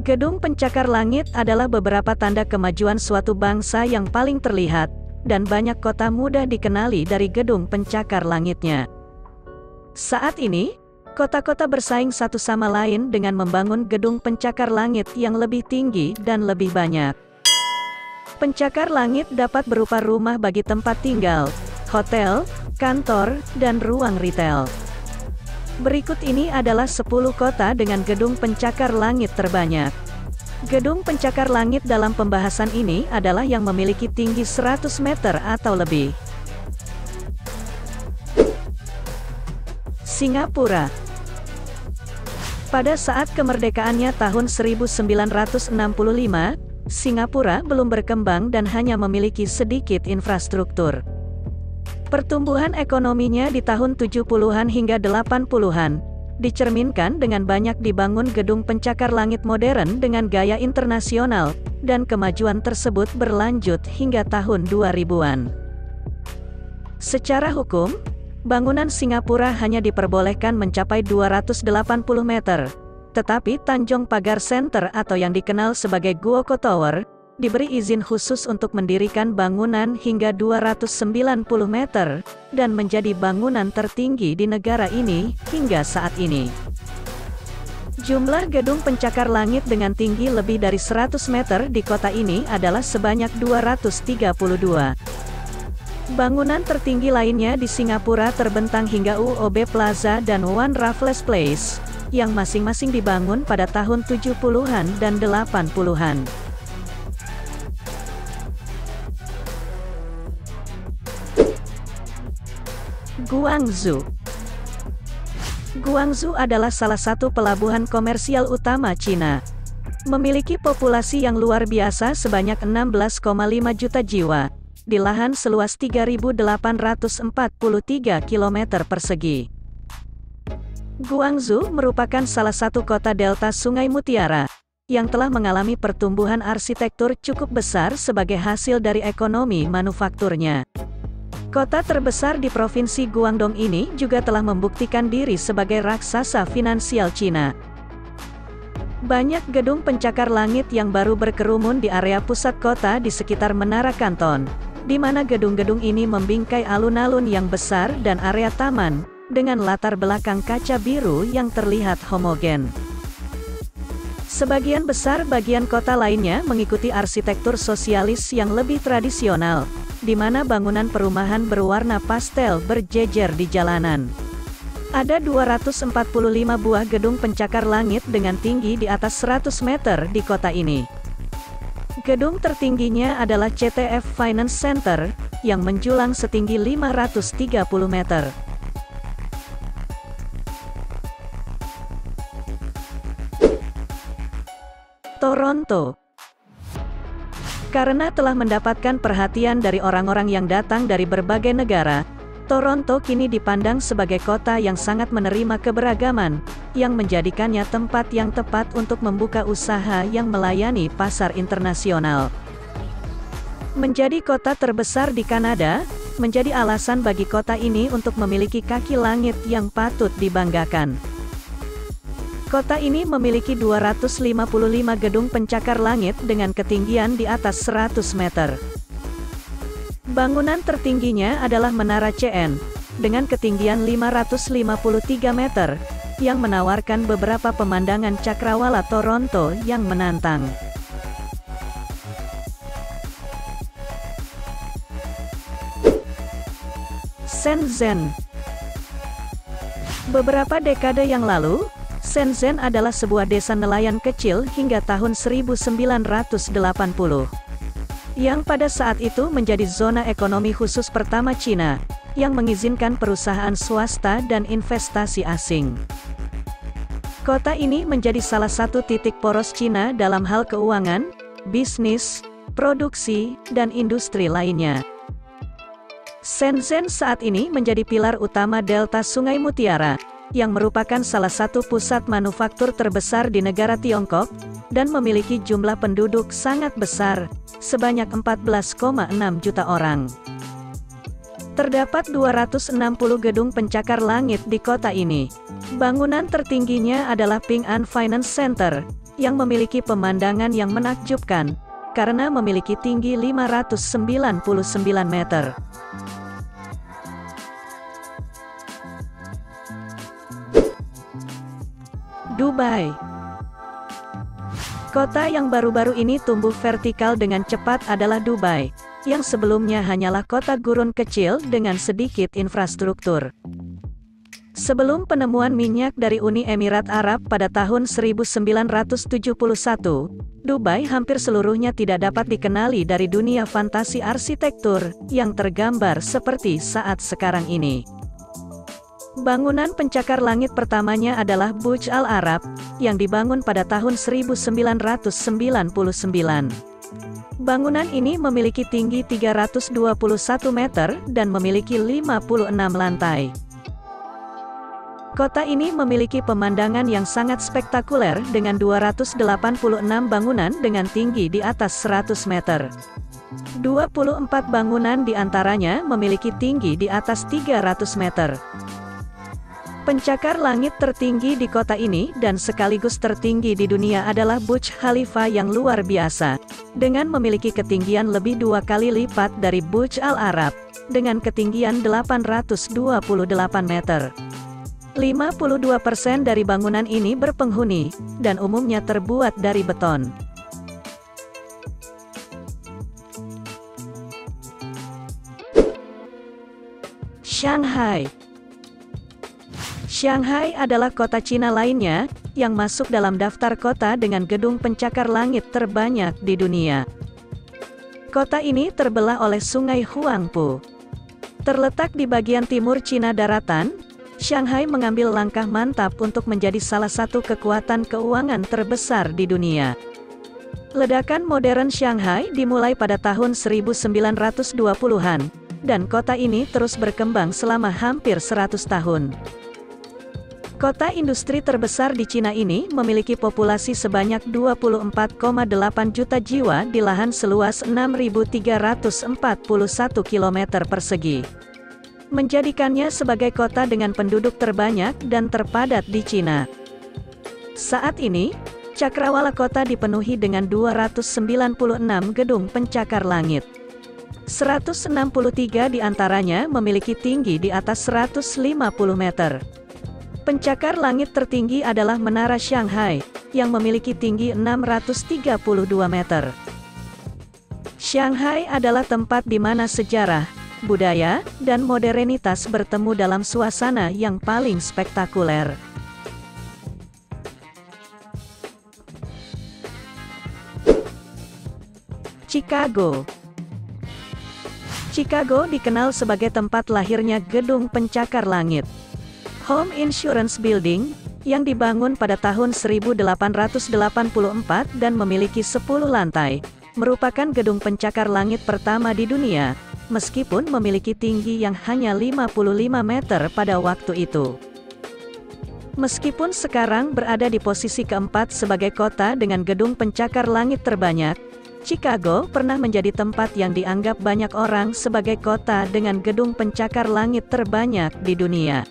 Gedung pencakar langit adalah beberapa tanda kemajuan suatu bangsa yang paling terlihat, dan banyak kota mudah dikenali dari gedung pencakar langitnya. Saat ini, kota-kota bersaing satu sama lain dengan membangun gedung pencakar langit yang lebih tinggi dan lebih banyak. Pencakar langit dapat berupa rumah bagi tempat tinggal, hotel, kantor, dan ruang retail. Berikut ini adalah 10 kota dengan gedung pencakar langit terbanyak. Gedung pencakar langit dalam pembahasan ini adalah yang memiliki tinggi 100 meter atau lebih. Singapura. Pada saat kemerdekaannya tahun 1965, Singapura belum berkembang dan hanya memiliki sedikit infrastruktur. Pertumbuhan ekonominya di tahun 70-an hingga 80-an, dicerminkan dengan banyak dibangun gedung pencakar langit modern dengan gaya internasional, dan kemajuan tersebut berlanjut hingga tahun 2000-an. Secara hukum, bangunan Singapura hanya diperbolehkan mencapai 280 meter, tetapi Tanjong Pagar Center atau yang dikenal sebagai Guoco Tower, diberi izin khusus untuk mendirikan bangunan hingga 290 meter, dan menjadi bangunan tertinggi di negara ini, hingga saat ini. Jumlah gedung pencakar langit dengan tinggi lebih dari 100 meter di kota ini adalah sebanyak 232. Bangunan tertinggi lainnya di Singapura terbentang hingga UOB Plaza dan One Raffles Place, yang masing-masing dibangun pada tahun 70-an dan 80-an. Guangzhou. Guangzhou adalah salah satu pelabuhan komersial utama Cina. Memiliki populasi yang luar biasa sebanyak 16,5 juta jiwa, di lahan seluas 3.843 km persegi. Guangzhou merupakan salah satu kota delta Sungai Mutiara, yang telah mengalami pertumbuhan arsitektur cukup besar sebagai hasil dari ekonomi manufakturnya. Kota terbesar di Provinsi Guangdong ini juga telah membuktikan diri sebagai raksasa finansial Cina. Banyak gedung pencakar langit yang baru berkerumun di area pusat kota di sekitar Menara Kanton, di mana gedung-gedung ini membingkai alun-alun yang besar dan area taman, dengan latar belakang kaca biru yang terlihat homogen. Sebagian besar bagian kota lainnya mengikuti arsitektur sosialis yang lebih tradisional, di mana bangunan perumahan berwarna pastel berjejer di jalanan. Ada 245 buah gedung pencakar langit dengan tinggi di atas 100 meter di kota ini. Gedung tertingginya adalah CTF Finance Center, yang menjulang setinggi 530 meter. Toronto. Karena telah mendapatkan perhatian dari orang-orang yang datang dari berbagai negara, Toronto kini dipandang sebagai kota yang sangat menerima keberagaman, yang menjadikannya tempat yang tepat untuk membuka usaha yang melayani pasar internasional. Menjadi kota terbesar di Kanada, menjadi alasan bagi kota ini untuk memiliki kaki langit yang patut dibanggakan. Kota ini memiliki 255 gedung pencakar langit dengan ketinggian di atas 100 meter. Bangunan tertingginya adalah Menara CN, dengan ketinggian 553 meter, yang menawarkan beberapa pemandangan cakrawala Toronto yang menantang. Shenzhen. Beberapa dekade yang lalu, Shenzhen adalah sebuah desa nelayan kecil hingga tahun 1980. Yang pada saat itu menjadi zona ekonomi khusus pertama Cina, yang mengizinkan perusahaan swasta dan investasi asing. Kota ini menjadi salah satu titik poros Cina dalam hal keuangan, bisnis, produksi, dan industri lainnya. Shenzhen saat ini menjadi pilar utama delta Sungai Mutiara, yang merupakan salah satu pusat manufaktur terbesar di negara Tiongkok, dan memiliki jumlah penduduk sangat besar, sebanyak 14,6 juta orang. Terdapat 260 gedung pencakar langit di kota ini. Bangunan tertingginya adalah Ping An Finance Center, yang memiliki pemandangan yang menakjubkan, karena memiliki tinggi 599 meter. Dubai. Kota yang baru-baru ini tumbuh vertikal dengan cepat adalah Dubai, yang sebelumnya hanyalah kota gurun kecil dengan sedikit infrastruktur. Sebelum penemuan minyak dari Uni Emirat Arab pada tahun 1971, Dubai hampir seluruhnya tidak dapat dikenali dari dunia fantasi arsitektur yang tergambar seperti saat sekarang ini. Bangunan pencakar langit pertamanya adalah Burj Al Arab, yang dibangun pada tahun 1999. Bangunan ini memiliki tinggi 321 meter dan memiliki 56 lantai. Kota ini memiliki pemandangan yang sangat spektakuler dengan 286 bangunan dengan tinggi di atas 100 meter. 24 bangunan di antaranya memiliki tinggi di atas 300 meter. Pencakar langit tertinggi di kota ini dan sekaligus tertinggi di dunia adalah Burj Khalifa yang luar biasa, dengan memiliki ketinggian lebih 2 kali lipat dari Burj Al Arab, dengan ketinggian 828 meter. 52% dari bangunan ini berpenghuni, dan umumnya terbuat dari beton. Shanghai. Shanghai adalah kota Cina lainnya, yang masuk dalam daftar kota dengan gedung pencakar langit terbanyak di dunia. Kota ini terbelah oleh Sungai Huangpu. Terletak di bagian timur Cina daratan, Shanghai mengambil langkah mantap untuk menjadi salah satu kekuatan keuangan terbesar di dunia. Ledakan modern Shanghai dimulai pada tahun 1920-an, dan kota ini terus berkembang selama hampir 100 tahun. Kota industri terbesar di Cina ini memiliki populasi sebanyak 24,8 juta jiwa di lahan seluas 6.341 km persegi. Menjadikannya sebagai kota dengan penduduk terbanyak dan terpadat di Cina. Saat ini, cakrawala kota dipenuhi dengan 296 gedung pencakar langit. 163 di antaranya memiliki tinggi di atas 150 meter. Pencakar langit tertinggi adalah Menara Shanghai, yang memiliki tinggi 632 meter. Shanghai adalah tempat di mana sejarah, budaya, dan modernitas bertemu dalam suasana yang paling spektakuler. Chicago. Chicago dikenal sebagai tempat lahirnya gedung pencakar langit. Home Insurance Building, yang dibangun pada tahun 1884 dan memiliki 10 lantai, merupakan gedung pencakar langit pertama di dunia, meskipun memiliki tinggi yang hanya 55 meter pada waktu itu. Meskipun sekarang berada di posisi keempat sebagai kota dengan gedung pencakar langit terbanyak, Chicago pernah menjadi tempat yang dianggap banyak orang sebagai kota dengan gedung pencakar langit terbanyak di dunia.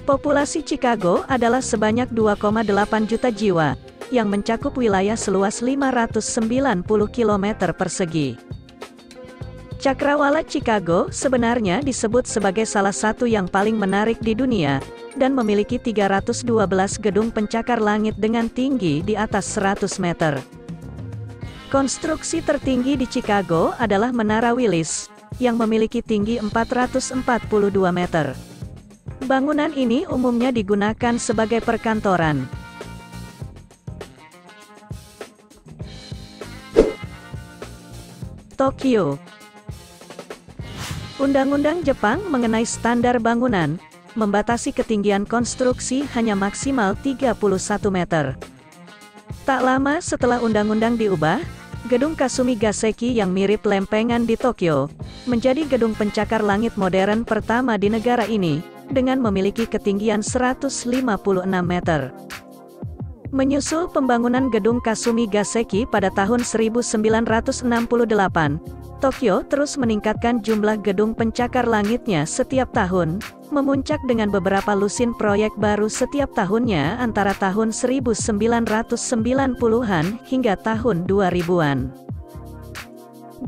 Populasi Chicago adalah sebanyak 2,8 juta jiwa, yang mencakup wilayah seluas 590 km persegi. Cakrawala Chicago sebenarnya disebut sebagai salah satu yang paling menarik di dunia, dan memiliki 312 gedung pencakar langit dengan tinggi di atas 100 meter. Konstruksi tertinggi di Chicago adalah Menara Willis, yang memiliki tinggi 442 meter. Bangunan ini umumnya digunakan sebagai perkantoran. Tokyo. Undang-undang Jepang mengenai standar bangunan membatasi ketinggian konstruksi hanya maksimal 31 meter. Tak lama setelah undang-undang diubah, gedung Kasumi Gaseki yang mirip lempengan di Tokyo menjadi gedung pencakar langit modern pertama di negara ini, dengan memiliki ketinggian 156 meter. Menyusul pembangunan gedung Kasumi Gaseki pada tahun 1968, Tokyo terus meningkatkan jumlah gedung pencakar langitnya setiap tahun, memuncak dengan beberapa lusin proyek baru setiap tahunnya antara tahun 1990-an hingga tahun 2000-an.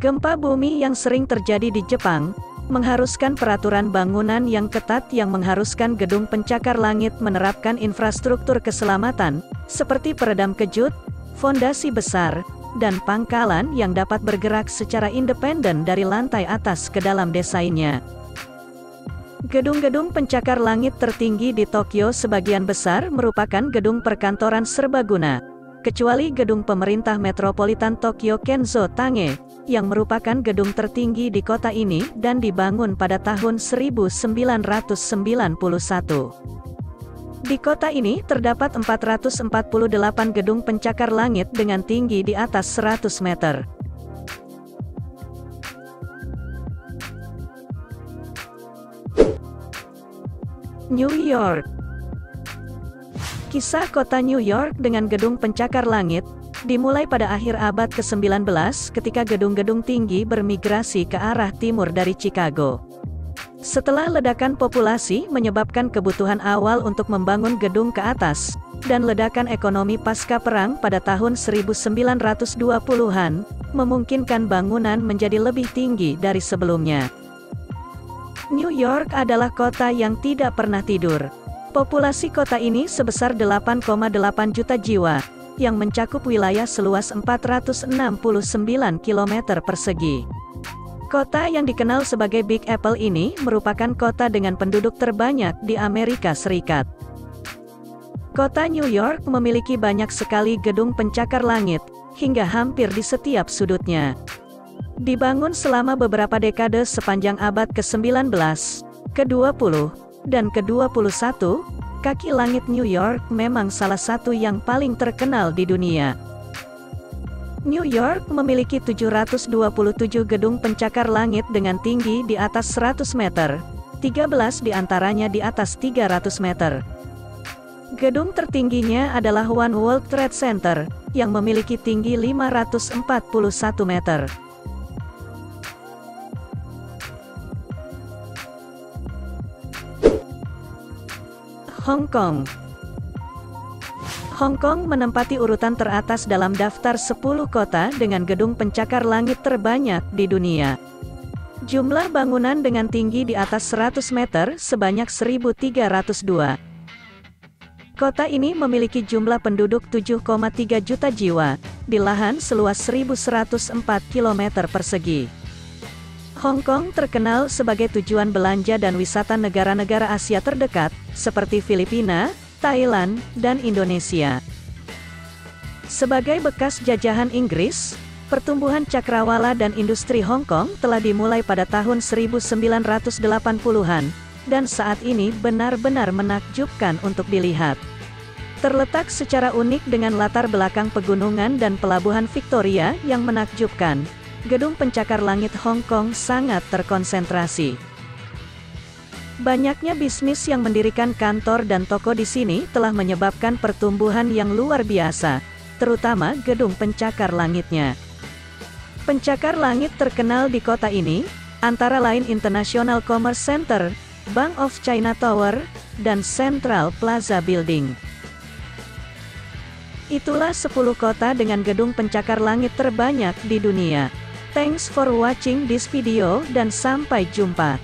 Gempa bumi yang sering terjadi di Jepang, mengharuskan peraturan bangunan yang ketat yang mengharuskan gedung pencakar langit menerapkan infrastruktur keselamatan, seperti peredam kejut, fondasi besar, dan pangkalan yang dapat bergerak secara independen dari lantai atas ke dalam desainnya. Gedung-gedung pencakar langit tertinggi di Tokyo sebagian besar merupakan gedung perkantoran serbaguna, kecuali gedung pemerintah metropolitan Tokyo Kenzo Tange, yang merupakan gedung tertinggi di kota ini dan dibangun pada tahun 1991. Di kota ini terdapat 448 gedung pencakar langit dengan tinggi di atas 100 meter. New York. Kisah kota New York dengan gedung pencakar langit dimulai pada akhir abad ke-19 ketika gedung-gedung tinggi bermigrasi ke arah timur dari Chicago. Setelah ledakan populasi menyebabkan kebutuhan awal untuk membangun gedung ke atas, dan ledakan ekonomi pasca perang pada tahun 1920-an, memungkinkan bangunan menjadi lebih tinggi dari sebelumnya. New York adalah kota yang tidak pernah tidur. Populasi kota ini sebesar 8,8 juta jiwa, yang mencakup wilayah seluas 469 km persegi. Kota yang dikenal sebagai Big Apple ini merupakan kota dengan penduduk terbanyak di Amerika Serikat. Kota New York memiliki banyak sekali gedung pencakar langit, hingga hampir di setiap sudutnya. Dibangun selama beberapa dekade sepanjang abad ke-19, ke-20, dan ke-21, kaki langit New York memang salah satu yang paling terkenal di dunia. New York memiliki 727 gedung pencakar langit dengan tinggi di atas 100 meter, 13 diantaranya di atas 300 meter. Gedung tertingginya adalah One World Trade Center, yang memiliki tinggi 541 meter. Hong Kong. Hong Kong menempati urutan teratas dalam daftar 10 kota dengan gedung pencakar langit terbanyak di dunia. Jumlah bangunan dengan tinggi di atas 100 meter sebanyak 1.302. Kota ini memiliki jumlah penduduk 7,3 juta jiwa, di lahan seluas 1.104 km persegi. Hong Kong terkenal sebagai tujuan belanja dan wisata negara-negara Asia terdekat, seperti Filipina, Thailand, dan Indonesia. Sebagai bekas jajahan Inggris, pertumbuhan cakrawala dan industri Hong Kong telah dimulai pada tahun 1980-an, dan saat ini benar-benar menakjubkan untuk dilihat. Terletak secara unik dengan latar belakang pegunungan dan pelabuhan Victoria yang menakjubkan, gedung pencakar langit Hong Kong sangat terkonsentrasi. Banyaknya bisnis yang mendirikan kantor dan toko di sini telah menyebabkan pertumbuhan yang luar biasa, terutama gedung pencakar langitnya. Pencakar langit terkenal di kota ini, antara lain International Commerce Center, Bank of China Tower, dan Central Plaza Building. Itulah 10 kota dengan gedung pencakar langit terbanyak di dunia. Thanks for watching this video dan sampai jumpa.